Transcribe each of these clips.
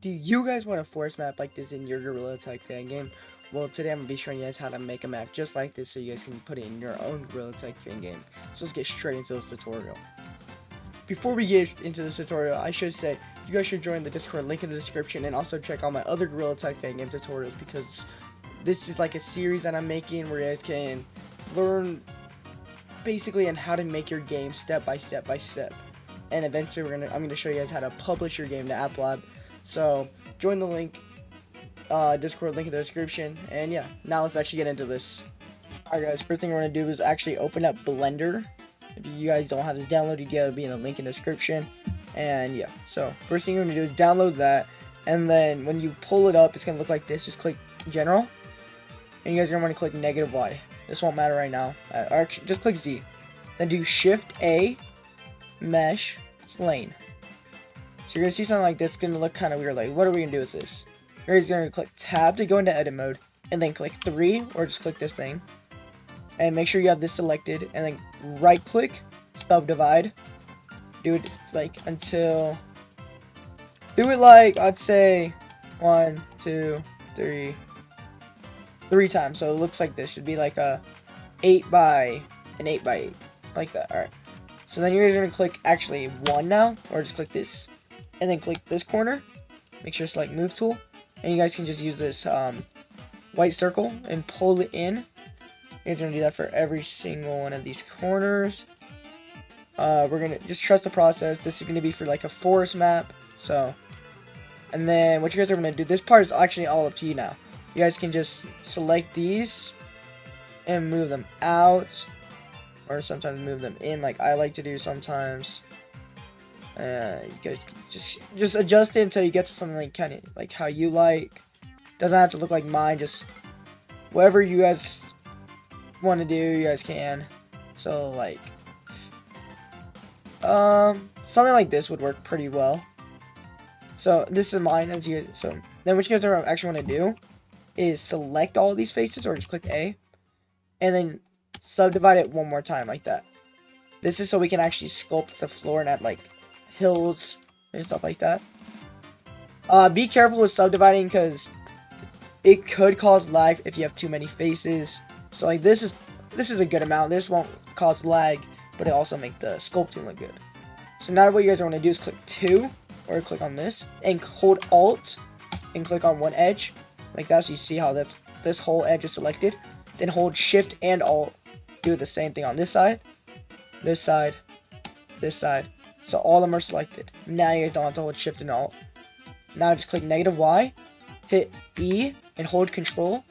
Do you guys want a forest map like this in your Gorilla Tag fan game? Well, today I'm going to be showing you guys how to make a map just like this so you guys can put it in your own Gorilla Tag fan game. So let's get straight into this tutorial. Before we get into this tutorial, I should say you guys should join the Discord link in the description and also check out my other Gorilla Tag fan game tutorials because this is like a series that I'm making where you guys can learn basically on how to make your game step by step by step. And eventually I'm gonna show you guys how to publish your game to App Lab. So join the link, Discord link in the description, and yeah, now let's actually get into this. Alright guys, first thing we're gonna do is actually open up Blender. If you guys don't have this downloaded yet, it'll be in the link in the description. And yeah, so first thing you're gonna do is download that, and then when you pull it up, it's gonna look like this. Just click General, and you guys are gonna want to click -Y. This won't matter right now. Or actually, just click Z. Then do Shift A, Mesh, Plane. So you're gonna see something like this. It's gonna look kind of weird. Like, what are we gonna do with this? You're just gonna click Tab to go into edit mode, and then click 3, or just click this thing, and make sure you have this selected, and then right click, subdivide. Do it like until. Do it like I'd say 1, 2, 3. 3 times. So it looks like this. Should be like a 8 by 8, like that. All right. So then you're gonna click actually 1 now, or just click this, and then click this corner. Make sure to select Move Tool, and you guys can just use this white circle and pull it in. You guys are gonna do that for every single one of these corners. We're gonna just trust the process. This is gonna be for like a forest map. So, and then what you guys are gonna do. This part is actually all up to you now. You guys can just select these and move them out, or sometimes move them in, like I like to do sometimes. You guys just adjust it until you get to something like kind of like how you like. Doesn't have to look like mine. Just whatever you guys want to do, you guys can. So like, something like this would work pretty well. So this is mine, as you. So then what you guys are actually want to do is select all these faces, or just click A, and then subdivide it one more time like that. This is so we can actually sculpt the floor and add like hills and stuff like that. Be careful with subdividing because it could cause lag if you have too many faces. So like this is a good amount. This won't cause lag, but it also make the sculpting look good. So now what you guys are going to do is click 2, or click on this and hold Alt and click on one edge like that, so you see how this whole edge is selected. Then hold Shift and Alt. Do the same thing on this side, this side, this side. So all of them are selected. Now you guys don't have to hold Shift and Alt. Now just click -Y, hit E, and hold Control.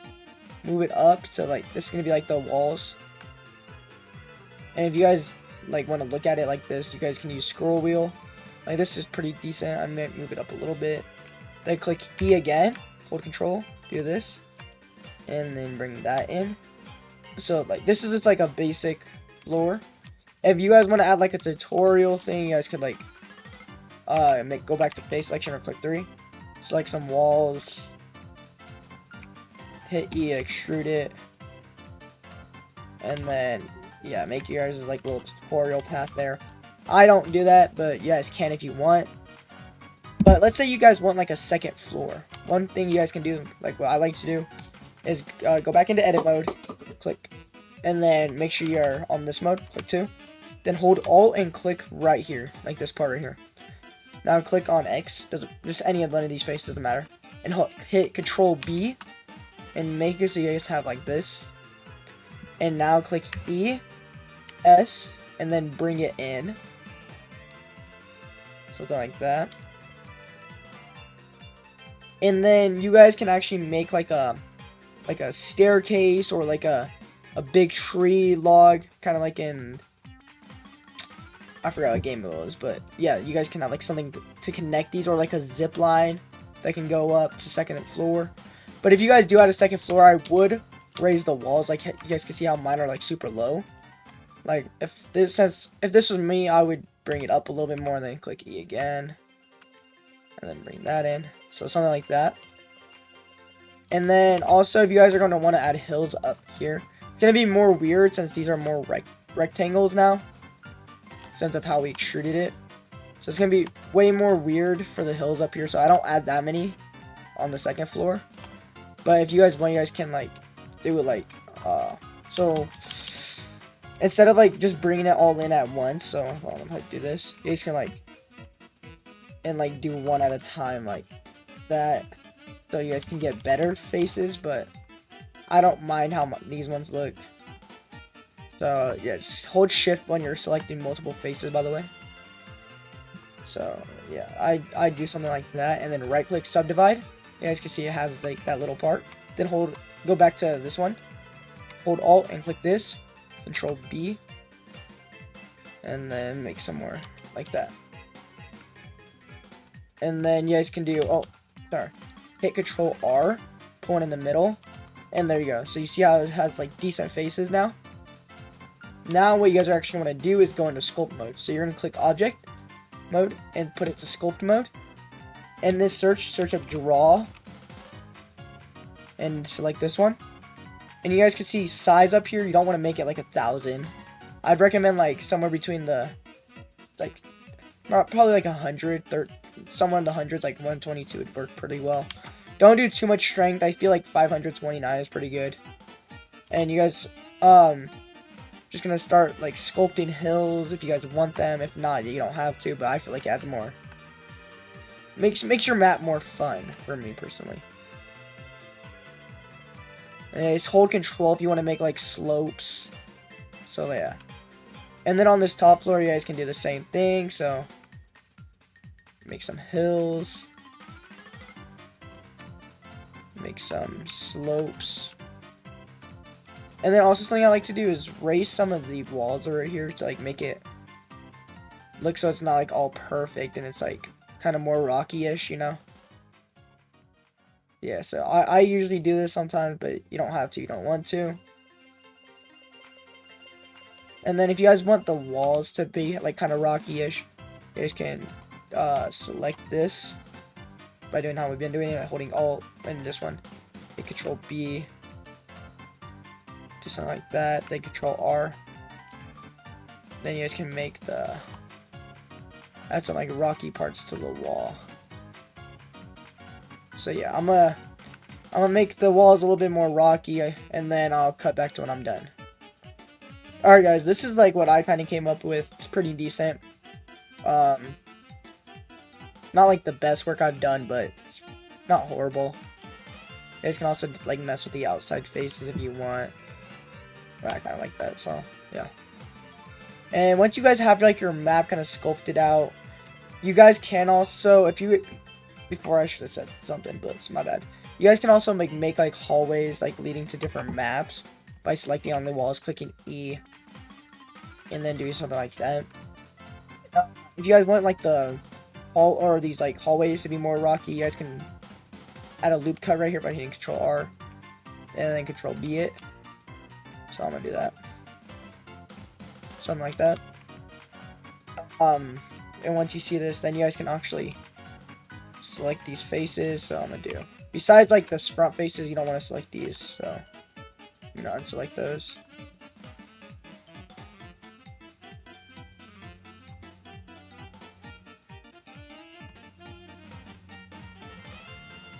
Move it up to like this is gonna be like the walls. And if you guys like want to look at it like this, you guys can use scroll wheel. Like this is pretty decent. I might move it up a little bit. Then click E again, hold Control, do this, and then bring that in. So like this is just like a basic floor. If you guys want to add like a tutorial thing, you guys could like go back to face selection or click 3, select some walls, hit E, extrude it, and then yeah, make you guys like little tutorial path there. I don't do that, but you guys can if you want. But let's say you guys want like a second floor. One thing you guys can do, like what I like to do, is go back into edit mode, click, and then make sure you're on this mode, click 2. Then hold Alt and click right here, like this part right here. Now click on X, just any of one of these faces, doesn't matter. And hit Control B, and make it so you guys have like this. And now click E, S, and then bring it in. Something like that. And then you guys can actually make like a staircase, or like a big tree log, kind of like in, I forgot what game it was, but yeah, you guys can have like something to connect these, or like a zip line that can go up to second floor. But if you guys do add a second floor, I would raise the walls. Like you guys can see how mine are like super low. Like if this was me, I would bring it up a little bit more, and then click E again, and then bring that in. So something like that. And then also, if you guys are going to want to add hills up here, it's going to be more weird since these are more rectangles now, since of how we extruded it. So it's gonna be way more weird for the hills up here, so I don't add that many on the second floor. But if you guys want, you guys can like do it like so instead of like just bringing it all in at once. So hold on, like do this. You guys can like and like do one at a time like that, so you guys can get better faces. But I don't mind how these ones look. So yeah, just hold shift when you're selecting multiple faces, by the way. So yeah, I do something like that, and then right click subdivide. You guys can see it has like that little part. Then go back to this one, hold alt and click this, control B, and then make some more like that. And then you guys can do, hit control R, pull one in the middle, and there you go. So you see how it has like decent faces now? Now what you guys are actually going to do is go into sculpt mode. So you're going to click object mode and put it to sculpt mode. And this search up draw and select this one. And you guys can see size up here. You don't want to make it like 1,000. I'd recommend like somewhere between the like probably like 100, somewhere in the hundreds, like 122 would work pretty well. Don't do too much strength. I feel like 529 is pretty good. And you guys just gonna start like sculpting hills if you guys want them. If not, you don't have to, but I feel like add more. Makes your map more fun for me personally. And just hold control if you want to make like slopes. So yeah. And then on this top floor, you guys can do the same thing. So make some hills. Make some slopes. And then also something I like to do is raise some of the walls over here to like make it look so it's not like all perfect and it's like kind of more rocky-ish, you know? Yeah, so I usually do this sometimes, but you don't have to, you don't want to. And then if you guys want the walls to be like kind of rocky-ish, you guys can select this by doing how we've been doing it, holding Alt and this one. Hit Control B. Do something like that. Then Control R. Then you guys can make add some like rocky parts to the wall. So yeah, I'm gonna make the walls a little bit more rocky, and then I'll cut back to when I'm done. Alright guys, this is like what I kind of came up with. It's pretty decent. Not like the best work I've done, but it's not horrible. You guys can also like mess with the outside faces if you want. I kind of like that, so yeah. And once you guys have like your map kind of sculpted out, you guys can also, before I should have said something, but it's my bad. You guys can also make like hallways like leading to different maps by selecting on the walls, clicking E, and then doing something like that. If you guys want like these like hallways to be more rocky, you guys can add a loop cut right here by hitting Control R, and then Control B it. So I'm gonna do that. Something like that. And once you see this, then you guys can actually select these faces. So I'm gonna do, besides like this front faces, you don't want to select these, so you know, unselect those.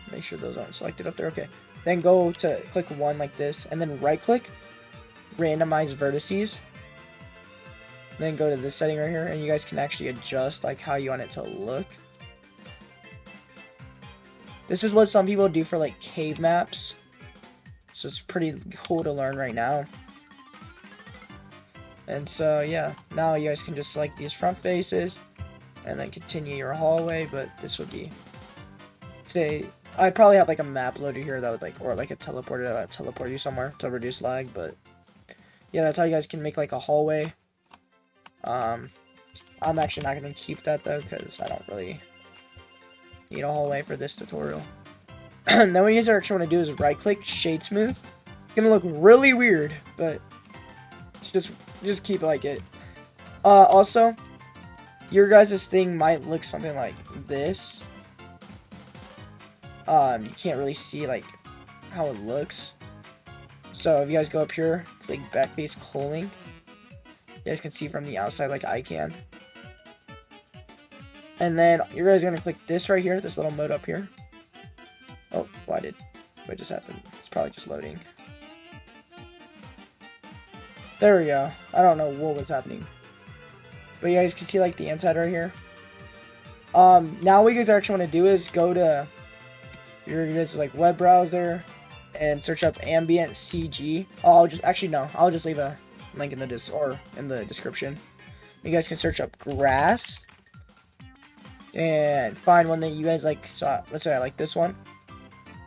Make sure those aren't selected up there. Okay. Then go to click one like this, and then right click, randomize vertices. Then go to this setting right here, and you guys can actually adjust like how you want it to look. This is what some people do for like cave maps, so it's pretty cool to learn right now. And so yeah, now you guys can just select these front faces and then continue your hallway. But this would be, say, I'd probably have like a map loader here that would like, or like a teleporter that would teleport you somewhere to reduce lag. But yeah, that's how you guys can make like a hallway. I'm actually not going to keep that though, because I don't really need a hallway for this tutorial. Then what you guys are actually want to do is right click, shade smooth. It's going to look really weird, but just keep it like it. Also, your guys' thing might look something like this. You can't really see like how it looks. So if you guys go up here, click backface culling. You guys can see from the outside like I can. And then you guys are going to click this right here, this little mode up here. Oh, what just happened? It's probably just loading. There we go. I don't know what was happening. But you guys can see like the inside right here. Now what you guys actually want to do is go to your guys' like web browser and search up ambient CG. Oh, I'll just leave a link in the description. You guys can search up grass and find one that you guys like. So let's say I like this one.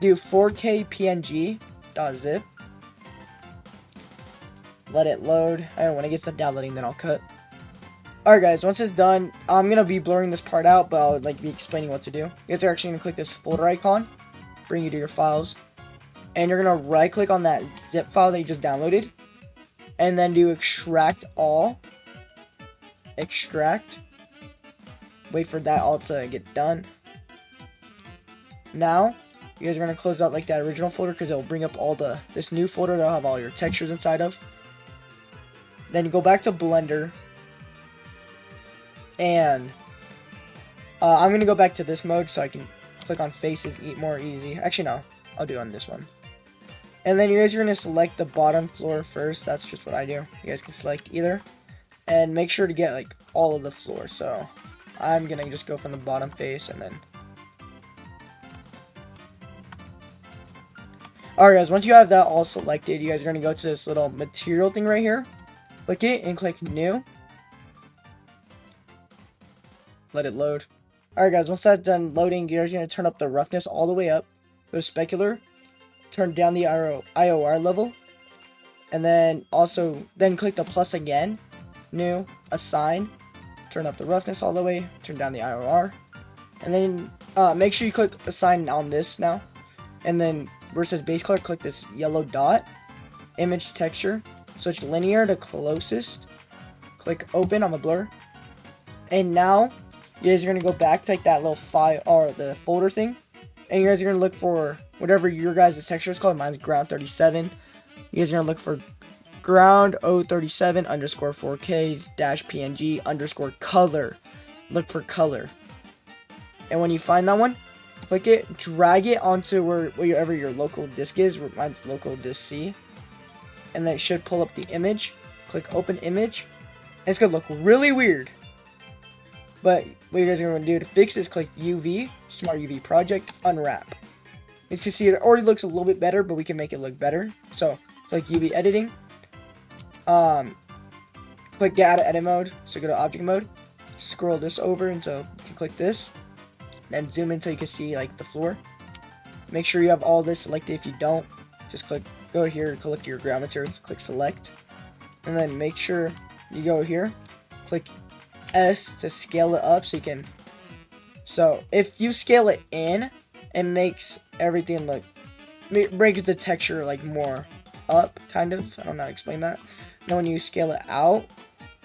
Do 4K PNG.zip. Let it load. And when it gets to downloading, then I'll cut. Alright guys, once it's done, I'm going to be blurring this part out, but I'll be explaining what to do. You guys are actually going to click this folder icon, bring you to your files, and you're going to right click on that zip file that you just downloaded, and then do extract all, extract, wait for that all to get done. Now, you guys are going to close out like that original folder because it will bring up all this new folder that will have all your textures inside of. Then you go back to Blender. And I'm going to go back to this mode so I can click on faces more easy. Actually, no. I'll do it on this one. And then you guys are going to select the bottom floor first. That's just what I do. You guys can select either. And make sure to get like all of the floor. So I'm going to just go from the bottom face and then... Alright guys, once you have that all selected, you guys are going to go to this little material thing right here. Click it and click new. Let it load. Alright guys, once that's done loading, you're going to turn up the roughness all the way up. Go to specular. Turn down the IOR level. And then click the plus again. New. Assign. Turn up the roughness all the way. Turn down the IOR. And then make sure you click assign on this now. And then where it says base color, click this yellow dot. Image texture. Switch linear to closest. Click open on the blur. And now you guys are going to go back to like that little file or the folder thing. And you guys are going to look for whatever your guys' texture is called. Mine's ground 37. You guys are going to look for ground 037 underscore 4K dash PNG underscore color. Look for color. And when you find that one, click it, drag it onto wherever your local disk is. Mine's local disk C. And then it should pull up the image. Click open image. And it's going to look really weird. But what you guys are going to do to fix this, click UV, Smart UV Project, Unwrap. As you can see, it already looks a little bit better, but we can make it look better. So, click UV Editing. Click Get Out of Edit Mode, so go to Object Mode. Scroll this over until you can click this. Then zoom until you can see like the floor. Make sure you have all this selected. If you don't, just go here, click your ground materials, click Select. And then make sure you go here, click S to scale it up so you can. So if you scale it in, it makes everything look, it brings the texture like more up, kind of. I don't know how to explain that. Now when you scale it out,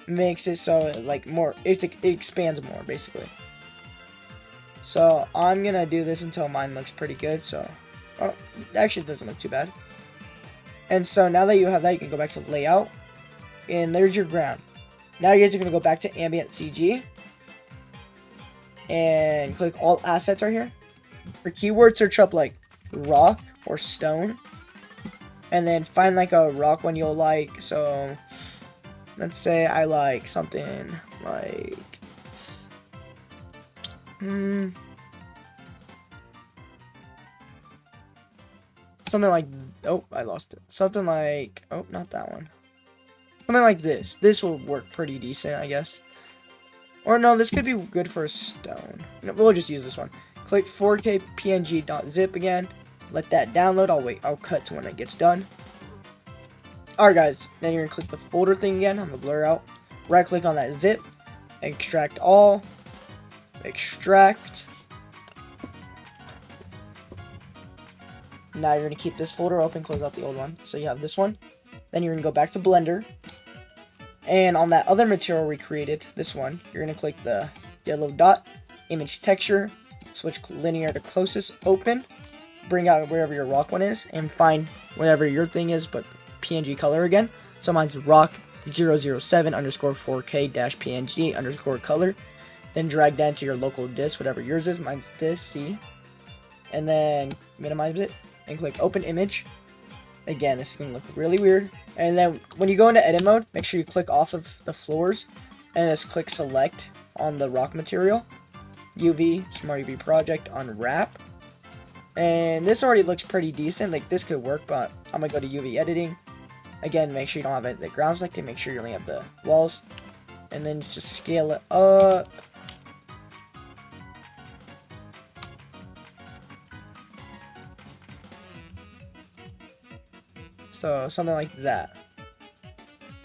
it makes it so it like more, it expands more basically. So I'm gonna do this until mine looks pretty good. So actually it doesn't look too bad. And so now that you have that, you can go back to layout, and there's your ground. Now you guys are going to go back to Ambient CG and click all assets right here. For keywords, search up like rock or stone. And then find like a rock one you'll like. So let's say I like something like... something like... oh, I lost it. Something like... oh, not that one. Something like this. This will work pretty decent, I guess. Or no, this could be good for a stone. No, we'll just use this one. Click 4K PNG.zip again. Let that download. I'll cut to when it gets done. Alright guys, then you're going to click the folder thing again on the blur out. Right click on that zip. Extract all. Extract. Now you're going to keep this folder open, close out the old one. So you have this one. Then you're going to go back to Blender. And on that other material we created, this one, you're going to click the yellow dot, image texture, switch linear to closest, open, bring out wherever your rock one is, and find whatever your thing is, but PNG color again. So mine's rock 007 underscore 4K dash PNG underscore color. Then drag that into your local disk, whatever yours is. Mine's this, see? And then minimize it and click open image. Again, this is going to look really weird. And then when you go into edit mode, make sure you click off of the floors and just click select on the rock material. UV, Smart UV Project, unwrap. And this already looks pretty decent. Like, this could work, but I'm going to go to UV editing. Again, make sure you don't have the ground selected. Make sure you only have the walls. And then just scale it up. So, something like that.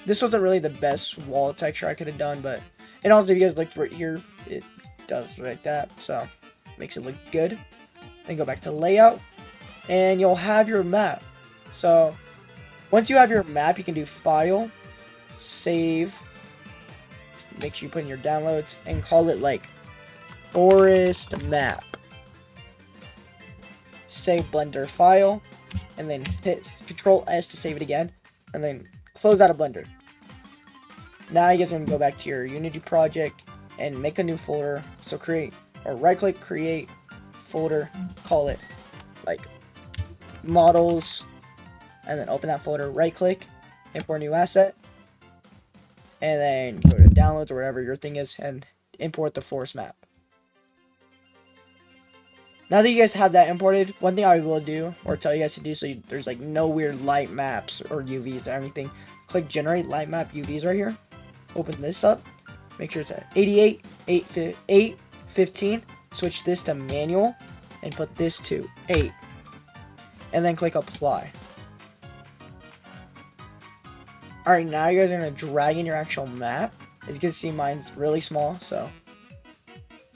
This wasn't really the best wall texture I could have done, but... And also, if you guys looked right here, it does like that. So, makes it look good. Then go back to layout. And you'll have your map. So, once you have your map, you can do File, Save. Make sure you put in your downloads. And call it like Forest Map. Save Blender file. And then hit Control S to save it again. And then close out of Blender. Now you guys are going to go back to your Unity project and make a new folder. So create, or right click, create folder, call it like models, and then open that folder, right click, import new asset, and then go to downloads or wherever your thing is and import the forest map. Now that you guys have that imported, one thing I will do, or tell you guys to do, so there's like no weird light maps or UVs or anything, click generate light map UVs right here. Open this up, make sure it's at 88, 815, switch this to manual, and put this to 8. And then click apply. Alright, now you guys are going to drag in your actual map. As you can see, mine's really small, so.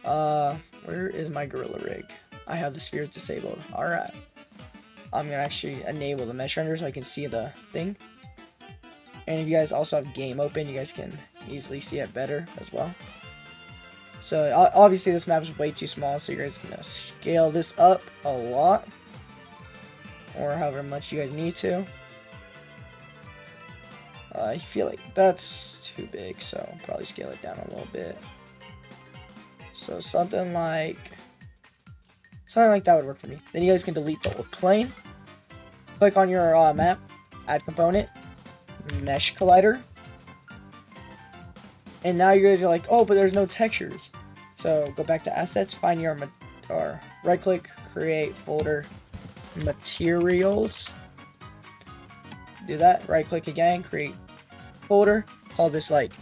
Where is my gorilla rig? I have the spheres disabled. Alright. I'm going to actually enable the mesh render so I can see the thing. And if you guys also have game open, you guys can easily see it better as well. So obviously this map is way too small, so you guys are going to scale this up a lot. Or however much you guys need to. I feel like that's too big, so I'll probably scale it down a little bit. So something like that would work for me. Then you guys can delete the old plane. Click on your map, add component, mesh collider. And now you guys are like, oh, but there's no textures. So go back to assets, find your, or right click, create folder, materials. Do that, right click again, create folder, call this like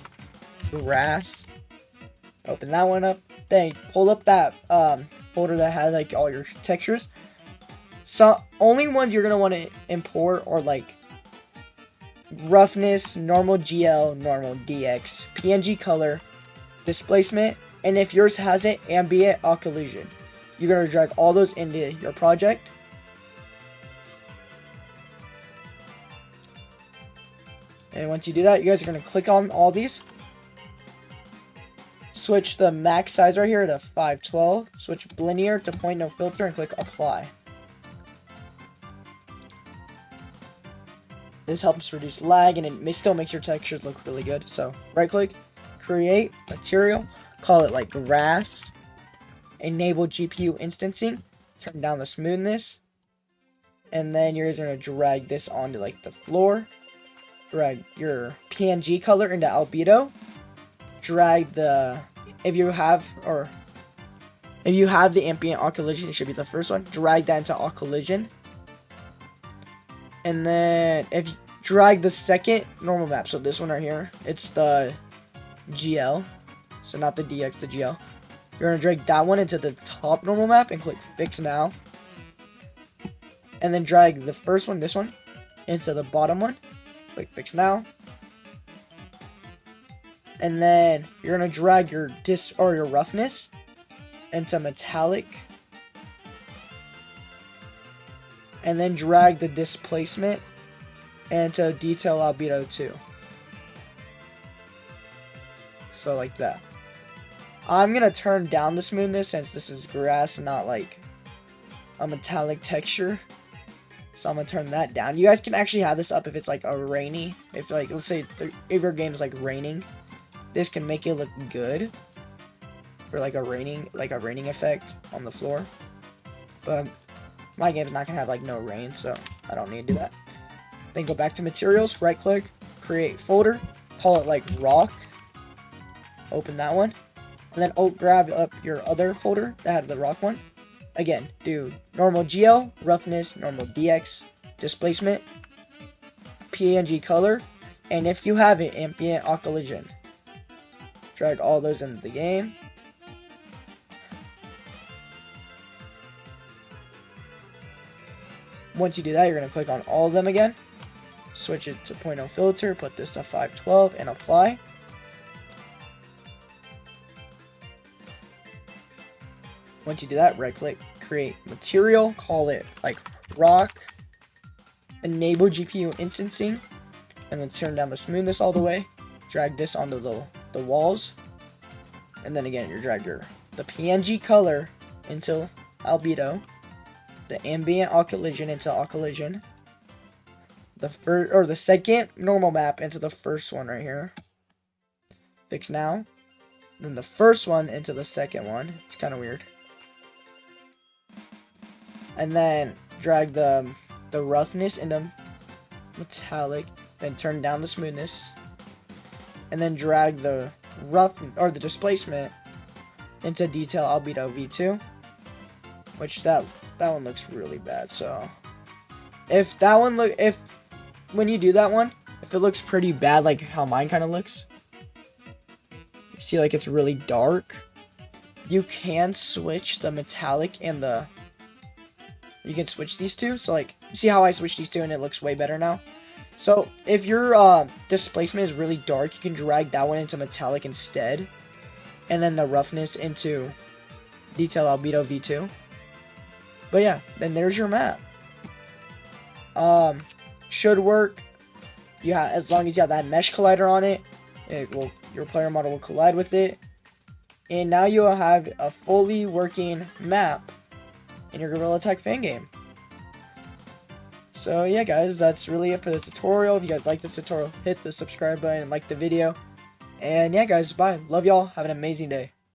grass. Open that one up, then pull up that folder that has like all your textures. So only ones you're gonna want to import or like roughness, normal GL, normal DX, PNG color, displacement, and if yours has it, ambient occlusion. You're gonna drag all those into your project. And once you do that, you guys are gonna click on all these. Switch the max size right here to 512. Switch linear to point no filter and click apply. This helps reduce lag and it still makes your textures look really good. So right click, create material, call it like grass, enable GPU instancing, turn down the smoothness, and then you're just gonna drag this onto like the floor. Drag your PNG color into albedo. Drag the, if you have the ambient occlusion, it should be the first one. Drag that into occlusion. And then if you drag the second normal map, so this one right here, it's the GL, so not the DX, the GL. You're gonna drag that one into the top normal map and click fix now. And then drag the first one, this one, into the bottom one. Click fix now. And then you're gonna drag your your roughness into metallic. And then drag the displacement into detail albedo 2. So like that. I'm gonna turn down the smoothness since this is grass and not like a metallic texture. So I'm gonna turn that down. You guys can actually have this up if it's like a rainy, if like let's say if your game is like raining, this can make it look good. for like a raining effect on the floor. But my game is not gonna have like no rain, so I don't need to do that. Then go back to materials, right click, create folder, call it like rock. Open that one, and then grab up your other folder that had the rock one. Again, do normal GL, roughness, normal DX, displacement, PNG color, and if you have it, ambient occlusion. Drag all those into the game. Once you do that, you're going to click on all of them again. Switch it to 0.0 filter, put this to 512, and apply. Once you do that, right click, create material, call it like rock, enable GPU instancing, and then turn down the smoothness all the way. Drag this onto the walls, and then again, you drag the PNG color into albedo, the ambient occlusion into occlusion, the second normal map into the first one right here. Fix now. Then the first one into the second one. It's kind of weird. And then drag the roughness into metallic. Then turn down the smoothness. And then drag the the displacement into detail albedo V2. Which that one looks really bad. So if when you do that one, if it looks pretty bad like how mine kind of looks, you see like it's really dark, you can switch the metallic and you can switch these two. So like, see how I switched these two and it looks way better now? So if your displacement is really dark, you can drag that one into metallic instead, and then the roughness into detail albedo V2. But yeah, then there's your map. Should work. Yeah, as long as you have that mesh collider on it, your player model will collide with it, and now you will have a fully working map in your gorillatag fan game. So yeah, guys, that's really it for the tutorial. If you guys like this tutorial, hit the subscribe button and like the video. And yeah, guys, bye. Love y'all. Have an amazing day.